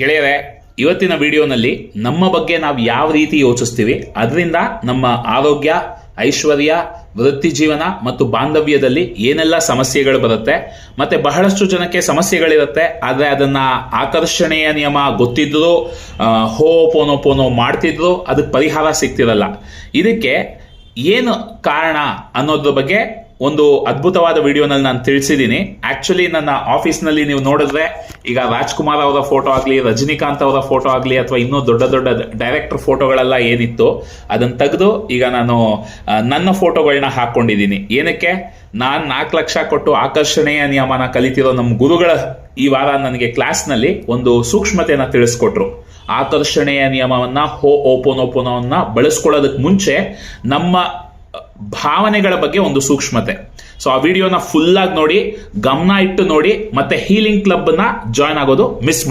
ಗೆಳೆಯರೆ, ಇವತ್ತಿನ ವಿಡಿಯೋನಲ್ಲಿ ನಮ್ಮ ಬಗ್ಗೆ ನಾವು ಯಾವ ರೀತಿ ಯೋಚಿಸ್ತೀವಿ ಅದರಿಂದ ನಮ್ಮ ಆರೋಗ್ಯ, ಐಶ್ವರ್ಯ, ವೃತ್ತಿ ಜೀವನ ಮತ್ತು ಬಾಂಧವ್ಯದಲ್ಲಿ ಏನೆಲ್ಲ ಸಮಸ್ಯೆಗಳು ಬರುತ್ತೆ, ಮತ್ತೆ ಬಹಳಷ್ಟು ಜನಕ್ಕೆ ಸಮಸ್ಯೆಗಳಿರುತ್ತೆ. ಆದರೆ ಅದನ್ನ ಆಕರ್ಷಣೆಯ ನಿಯಮ ಗೊತ್ತಿದ್ರು ಹೋಪೋನೋಪೋನೋ ಮಾಡ್ತಿದ್ರು ಅದಕ್ಕೆ ಪರಿಹಾರ ಸಿಗ್ತಿರಲ್ಲ. ಇದಕ್ಕೆ ಏನು ಕಾರಣ ಅನ್ನೋದ್ರ ಬಗ್ಗೆ ಒಂದು ಅದ್ಭುತವಾದ ವಿಡಿಯೋನಲ್ಲಿ ನಾನು ತಿಳಿಸಿದ್ದೀನಿ. ಆಕ್ಚುಲಿ ನನ್ನ ಆಫೀಸ್ನಲ್ಲಿ ನೀವು ನೋಡಿದ್ರೆ ಈಗ ರಾಜ್ಕುಮಾರ್ ಅವರ ಫೋಟೋ ಆಗಲಿ, ರಜನಿಕಾಂತ್ ಅವರ ಫೋಟೋ ಆಗಲಿ, ಅಥವಾ ಇನ್ನೂ ದೊಡ್ಡ ದೊಡ್ಡ ಡೈರೆಕ್ಟರ್ ಫೋಟೋಗಳೆಲ್ಲ ಏನಿತ್ತು ಅದನ್ನು ತೆಗೆದು ಈಗ ನಾನು ನನ್ನ ಫೋಟೋಗಳನ್ನ ಹಾಕೊಂಡಿದ್ದೀನಿ. ಏನಕ್ಕೆ? ನಾನು 4 ಲಕ್ಷ ಕೊಟ್ಟು ಆಕರ್ಷಣೆಯ ನಿಯಮನ ಕಲಿತಿರೋ ನಮ್ಮ ಗುರುಗಳ ಈ ವಾರ ನನಗೆ ಕ್ಲಾಸ್ನಲ್ಲಿ ಒಂದು ಸೂಕ್ಷ್ಮತೆಯನ್ನು ತಿಳಿಸ್ಕೊಟ್ರು. ಆಕರ್ಷಣೆಯ ನಿಯಮವನ್ನ ಓಪೋನೋಪೋನೋವನ್ನ ಬಳಸ್ಕೊಳ್ಳೋದಕ್ಕೆ ಮುಂಚೆ ನಮ್ಮ ಭಾವನೆಗಳ ಬಗ್ಗೆ ಒಂದು ಸೂಕ್ಷ್ಮತೆ. ಸೊ ಆ ವಿಡಿಯೋನ ಫುಲ್ ಆಗಿ ನೋಡಿ, ಗಮನ ಇಟ್ಟು ನೋಡಿ, ಮತ್ತೆ ಹೀಲಿಂಗ್ ಕ್ಲಬ್ ನ ಜಾಯ್ನ್ ಆಗೋದು ಮಿಸ್ ಮಾಡಿ.